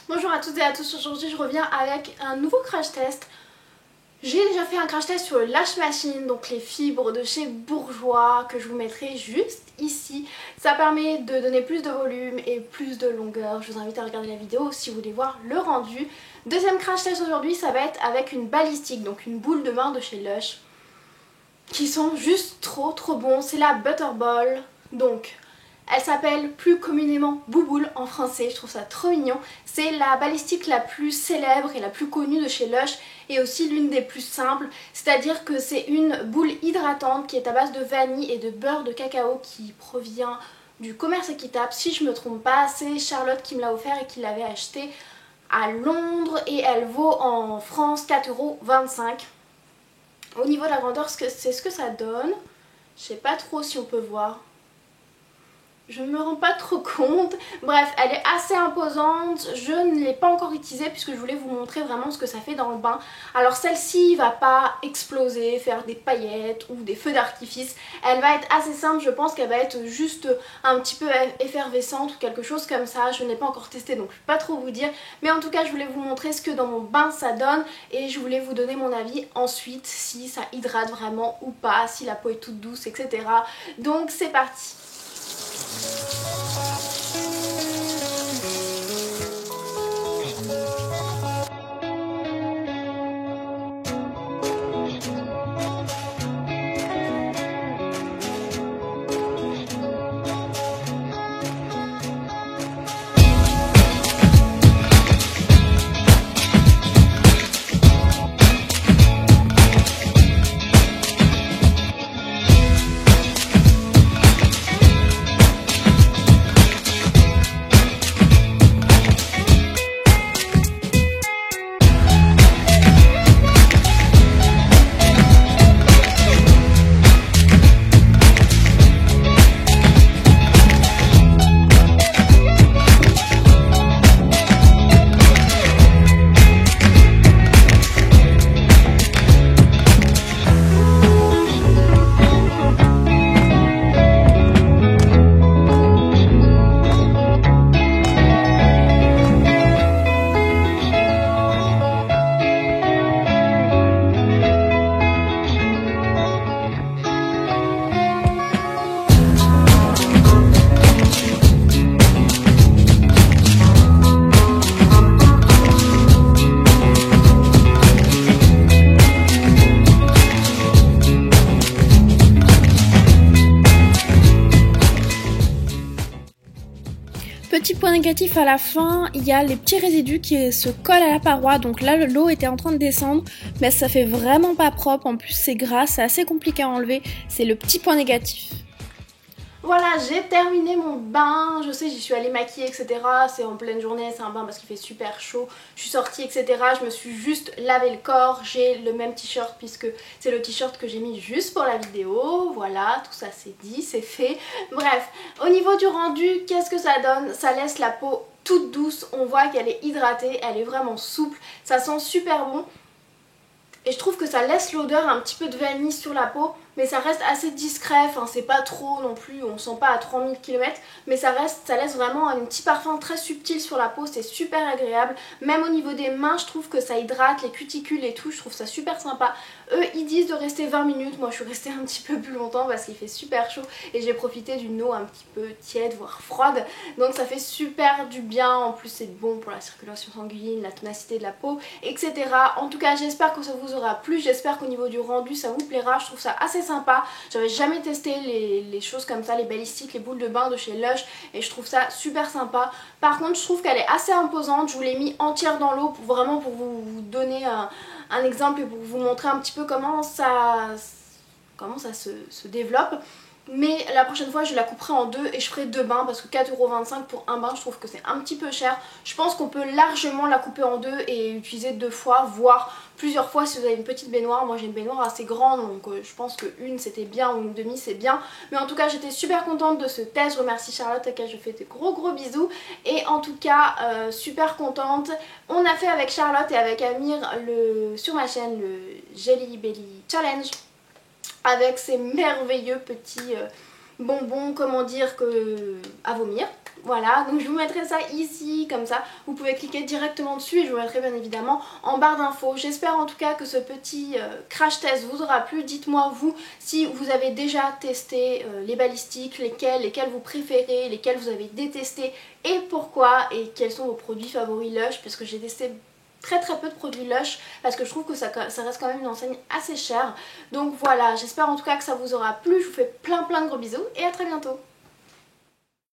Bonjour à toutes et à tous, aujourd'hui je reviens avec un nouveau crash test. J'ai déjà fait un crash test sur le Lash Machine, donc les fibres de chez Bourjois que je vous mettrai juste ici. Ça permet de donner plus de volume et plus de longueur. Je vous invite à regarder la vidéo si vous voulez voir le rendu. Deuxième crash test aujourd'hui, ça va être avec une balistique, donc une boule de main de chez Lush, qui sont juste trop bons. C'est la Butterball, donc elle s'appelle plus communément Bouboule en français, je trouve ça trop mignon. C'est la balistique la plus célèbre et la plus connue de chez Lush et aussi l'une des plus simples. C'est-à-dire que c'est une boule hydratante qui est à base de vanille et de beurre de cacao qui provient du commerce équitable. Si je me trompe pas, c'est Charlotte qui me l'a offert et qui l'avait acheté à Londres et elle vaut en France 4,25 €. Au niveau de la grandeur, c'est ce que ça donne. Je sais pas trop si on peut voir. Je ne me rends pas trop compte. Bref, elle est assez imposante. Je ne l'ai pas encore utilisée puisque je voulais vous montrer vraiment ce que ça fait dans le bain. Alors celle-ci va pas exploser, faire des paillettes ou des feux d'artifice. Elle va être assez simple, je pense qu'elle va être juste un petit peu effervescente ou quelque chose comme ça. Je ne l'ai pas encore testée donc je ne peux pas trop vous dire. Mais en tout cas, je voulais vous montrer ce que dans mon bain ça donne. Et je voulais vous donner mon avis ensuite, si ça hydrate vraiment ou pas, si la peau est toute douce, etc. Donc c'est parti. Petit point négatif à la fin, il y a les petits résidus qui se collent à la paroi, donc là l'eau était en train de descendre, mais ça fait vraiment pas propre, en plus c'est gras, c'est assez compliqué à enlever, c'est le petit point négatif. Voilà, j'ai terminé mon bain, je sais j'y suis allée maquiller etc, c'est en pleine journée, c'est un bain parce qu'il fait super chaud, je suis sortie etc, je me suis juste lavé le corps, j'ai le même t-shirt puisque c'est le t-shirt que j'ai mis juste pour la vidéo, voilà, tout ça c'est dit, c'est fait. Bref, au niveau du rendu, qu'est-ce que ça donne? Ça laisse la peau toute douce, on voit qu'elle est hydratée, elle est vraiment souple, ça sent super bon. Et je trouve que ça laisse l'odeur un petit peu de vanille sur la peau, mais ça reste assez discret, enfin c'est pas trop non plus, on sent pas à 3000 km, mais ça laisse vraiment un petit parfum très subtil sur la peau, c'est super agréable. Même au niveau des mains, je trouve que ça hydrate les cuticules et tout, je trouve ça super sympa. Eux, ils disent de rester 20 minutes, moi je suis restée un petit peu plus longtemps parce qu'il fait super chaud et j'ai profité d'une eau un petit peu tiède, voire froide, donc ça fait super du bien, en plus c'est bon pour la circulation sanguine, la ténacité de la peau, etc. En tout cas, j'espère que ça vous aura plu, j'espère qu'au niveau du rendu ça vous plaira, je trouve ça assez sympa. J'avais jamais testé les choses comme ça, les balistiques, les boules de bain de chez Lush et je trouve ça super sympa. Par contre, je trouve qu'elle est assez imposante, je vous l'ai mis entière dans l'eau vraiment pour vous donner un exemple et pour vous montrer un petit peu comment ça se développe. Mais la prochaine fois je la couperai en deux et je ferai deux bains parce que 4,25 € pour un bain, je trouve que c'est un petit peu cher. Je pense qu'on peut largement la couper en deux et utiliser deux fois, voire plusieurs fois si vous avez une petite baignoire. Moi j'ai une baignoire assez grande donc je pense qu'une c'était bien ou une demi c'est bien. Mais en tout cas j'étais super contente de ce test, je remercie Charlotte à laquelle je fais des gros bisous. Et en tout cas super contente. On a fait avec Charlotte et avec Amir sur ma chaîne le Jelly Belly Challenge, avec ces merveilleux petits bonbons, comment dire, que à vomir. Voilà, donc je vous mettrai ça ici, comme ça, vous pouvez cliquer directement dessus et je vous mettrai bien évidemment en barre d'infos. J'espère en tout cas que ce petit crash test vous aura plu. Dites-moi vous si vous avez déjà testé les balistiques, lesquels vous préférez, lesquels vous avez détesté et pourquoi, et quels sont vos produits favoris Lush, parce que j'ai testé très peu de produits Lush parce que je trouve que ça reste quand même une enseigne assez chère. Donc voilà, j'espère en tout cas que ça vous aura plu. Je vous fais plein de gros bisous et à très bientôt.